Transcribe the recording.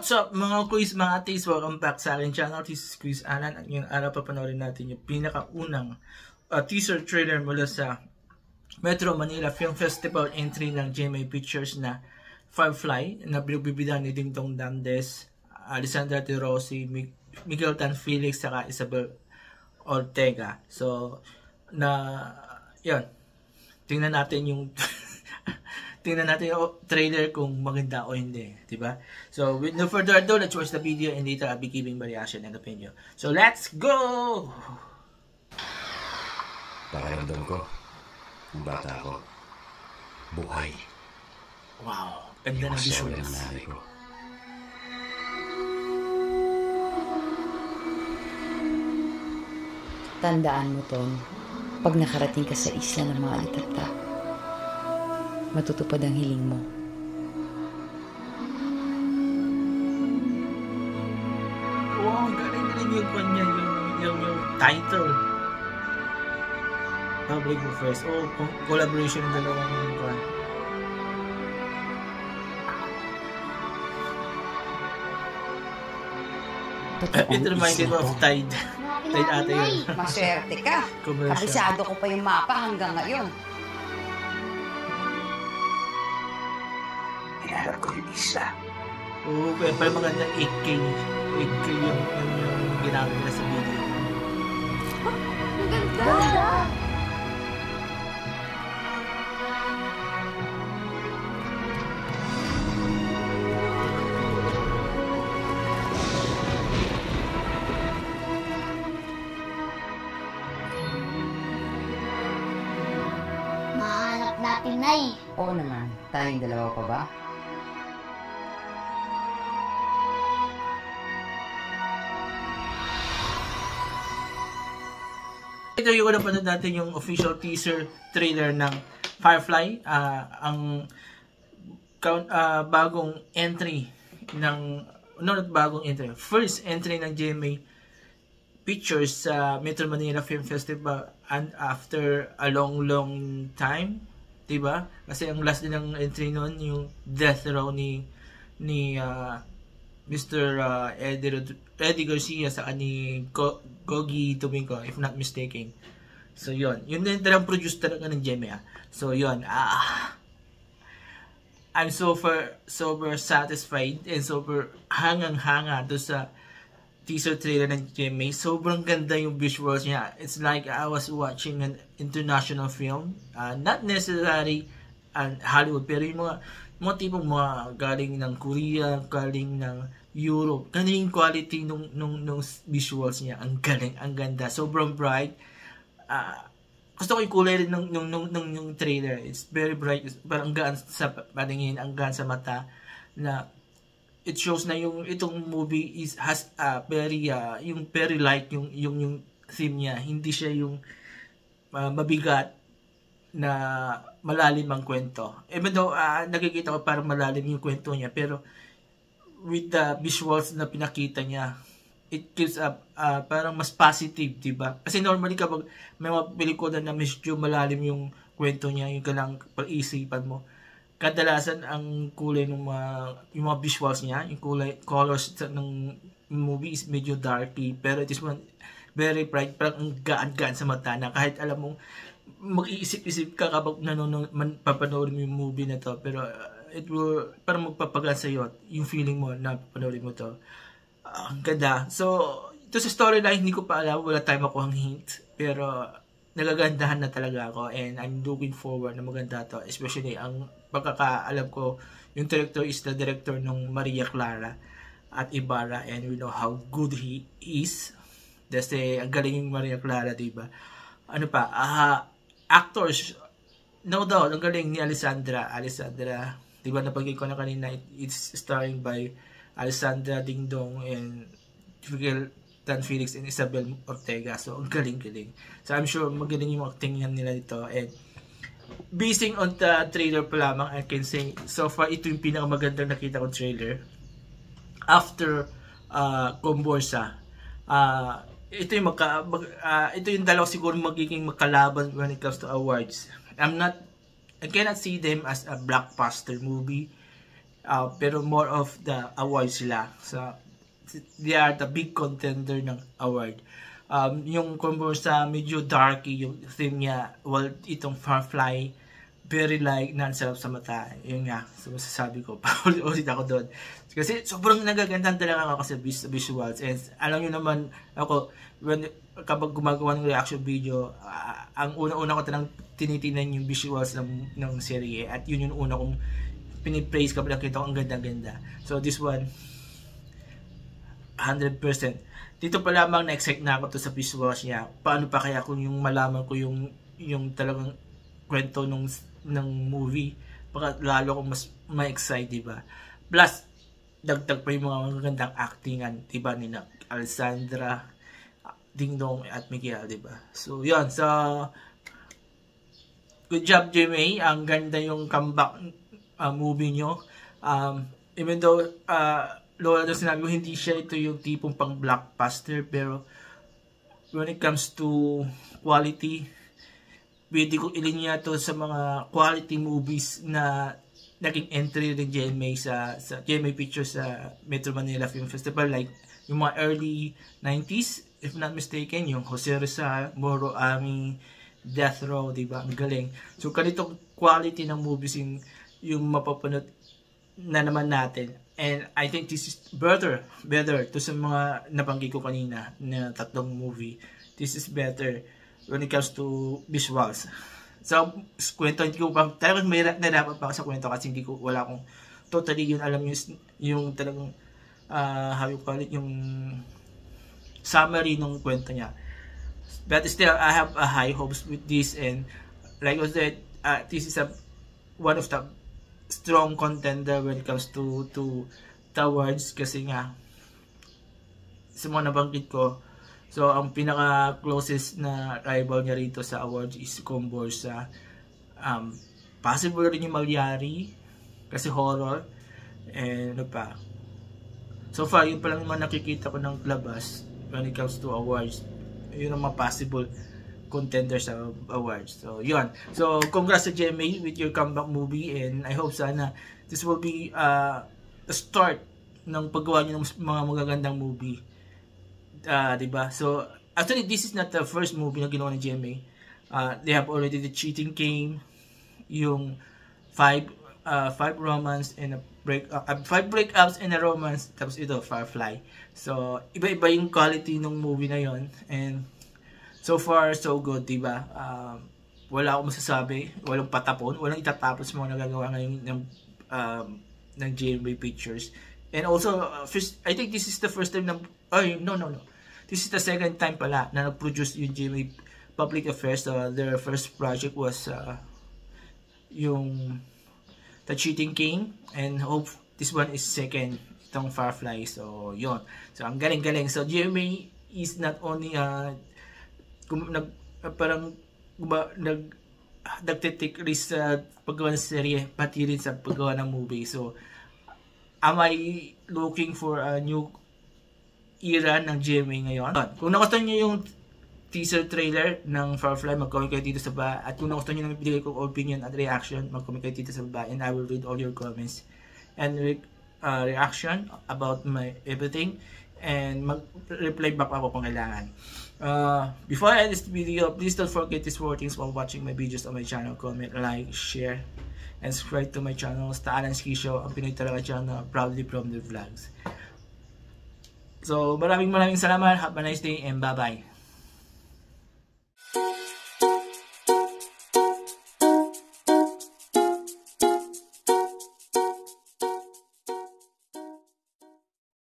What's up mga quiz, mga atis? Welcome back sa akin channel. This is Quiz Alan at ngayong araw papanoorin natin yung pinakaunang teaser trailer mula sa Metro Manila Film Festival entry ng GMA Pictures na Firefly na binubibidahan ni Ding Dong Dantes, Alessandra De Rossi, Miguel Tan Felix, saka Isabel Ortega. So, yun. Tingnan natin yung trailer kung maganda o hindi, diba? So, with no further ado, let's watch the video and later I'll be giving my reaction and opinion. So, let's go! Pakiramdam ko, yung bata ko, buhay. Wow, ganda ng visuals. Tandaan mo, Ton, pag nakarating ka sa isla ng mga alitata, matutupad ang hiling mo. Wow, galing yung kanya, yung title. Public Affairs. Oh, collaboration ng dalawang kwan. It reminded me of Tide. Tide ate yun. Maswerte ka. Kabisado ko pa yung mapa hanggang ngayon. Hinarap ko yung isla. Oo, pero maganda 8K. 8K yung ginamit nila sa video. Ang ganda! Mahanap natin, Nay. Oo naman. Tayong dalawa pa ba? Ito yung napanood natin yung official teaser trailer ng Firefly. Ang bagong entry ng... First entry ng GMA Pictures sa Metro Manila Film Festival and after a long time, diba? Kasi ang last din ng entry noon yung death row ni Mr. Eddie Garcia sa ni Gogi Domingo, if not mistaken. So yun din talagang produce talaga ng GMA. So yun, I'm super satisfied and super hangang-hanga do sa teaser trailer ng GMA. Sobrang ganda yung visuals niya. It's like I was watching an international film. Not necessarily Hollywood, pero yung mga tipong mga galing ng Korea, galing ng Europe. Galing yung quality nung visuals niya. Ang galing, ang ganda. Sobrang bright. Gusto ko yung kulay rin nung trailer. It's very bright. Parang gaan sa paningin, ang gaan sa mata na it shows na itong movie has very light yung theme niya. Hindi siya yung mabigat na malalim ang kwento. Even though nakikita ko parang malalim yung kwento niya, pero with the visuals na pinakita niya, it gives up parang mas positive, diba? Kasi normally kapag may mga pelikula na medyo malalim yung kwento niya, yung kailangang pag-isipan mo, kadalasan ang kulay ng yung mga visuals niya, yung colors ng movie is medyo darky, pero it is very bright, parang ang gaan-gaan sa mata na kahit alam mong mag-iisip-isip ka kapag papanoorin mo yung movie na to, pero it will parang magpapagaan sa iyo yung feeling mo na panoorin mo to. Ang ganda. So, ito sa storyline, hindi ko pa alam, wala time ako ang hint, pero nagagandahan na talaga ako and I'm looking forward na maganda to, especially ang pagkakaalam ko, yung director is the director ng Maria Clara at Ibarra, and we know how good he is. Kasi ang galing yung Maria Clara, diba? Ano pa, actors, no doubt, ang galing ni Alessandra, diba, napagay ko na kanina, it's starring by Alessandra Ding Dong and Miguel Tan Felix and Isabel Ortega. So, ang galing. So, I'm sure magaling yung acting nila dito. And basing on the trailer pa lamang, I can say, so far, ito yung pinakamagandang nakita kong trailer. After Comborsa, ito yung dalawa siguro magiging makalaban when it comes to awards. I cannot see them as a blockbuster movie. pero more of the award sila. So, they are the big contender ng award. Yung sa medyo darky yung theme niya, well, itong Firefly, very like non-sarap sa mata. Yun nga, so masasabi ko, paulit ako doon. Kasi sobrang nagagandahan talaga ako sa visuals. And alam nyo naman, ako, kapag gumagawa ng reaction video, ang una-una ko talagang tinitingnan yung visuals ng serye. At yun yung una kong pinipraise kapag nakita ko ang ganda-ganda. So this one, 100%. Dito pa lamang na-excite na ako to sa visuals niya. Paano pa kaya kung yung malaman ko yung talagang kwento ng movie, baka lalo akong mas ma-excite, diba? Plus, dagdag pa yung mga magagandang actingan, diba, ni Alessandra, Dingdong at Miguel, diba? So, yun. So, good job, Jimmy. Ang ganda yung comeback movie nyo. Even though, Lola, sinabi ko, hindi siya ito yung tipong pang blockbuster, pero when it comes to quality, pwede ko ilinya to sa mga quality movies na naging entry ng GMA sa GMA Pictures sa Metro Manila Film Festival, like yung mga early 90s, if not mistaken, yung Jose Rizal, Moro Ami, Death Row, diba? Ang galing. So, ganitong quality ng movies yung mapapanood na naman natin. And I think this is better to sa mga nabanggit ko kanina na tatlong movie. This is better when it comes to visuals. So, kwento, hindi ko pa, talagang may narapat pa ako sa kwento kasi wala akong totally yun alam yung talagang, how you call it, yung summary ng kwento niya. But still, I have a high hopes with this, and like I said, this is one of the strong contender when it comes to the awards kasi nga, sa mga nabanggit ko, so, ang pinaka-closest na rival niya rito sa awards is Comborsa. Possible rin yung Malyari kasi horror. And ano pa. So far, yun pa lang naman nakikita ko ng labas when it comes to awards. Yun ang mga possible contenders sa awards. So, yun. So, congrats to GMA with your comeback movie, and I hope sana this will be the start ng paggawa niyo ng mga magagandang movie. Diba? So, actually, this is not the first movie na ginawa ng GMA. They have already The Cheating Game, yung 5 romance and 5 breakups and a romance, tapos ito, Firefly. So, iba-iba yung quality ng movie na yon, and so far, so good, diba? Wala akong masasabi, walang patapon, walang itatapos sa mga nagagawa ngayon ng GMA Pictures. And also, I think this is the first time na, no. This is the second time pala na nag-produce yung GMA Public Affairs. Their first project was yung The Cheating King, and hope this one is second, itong Firefly. So, yun. So, ang galing-galing. So, GMA is not only nagtitik risk sa paggawa ng serye, pati rin sa paggawa ng movie. So, am I looking for a new era ng GMA ngayon? Kung nagustuhan nyo yung teaser trailer ng Firefly, mag-comment kayo dito sa baba. At kung nagustuhan nyo ng bigay ko opinion at reaction, mag-comment kayo dito sa baba, and I will read all your comments and reaction about my everything, and mag-reply back ako kung kailangan. Before I end this video, please don't forget these 4 things while watching my videos on my channel. Comment, like, share, and subscribe to my channel. It's the Alan Ski Show, ang Pinoy talaga channel, proudly from the vlogs. So, maraming salamat. Have a nice day, and bye-bye.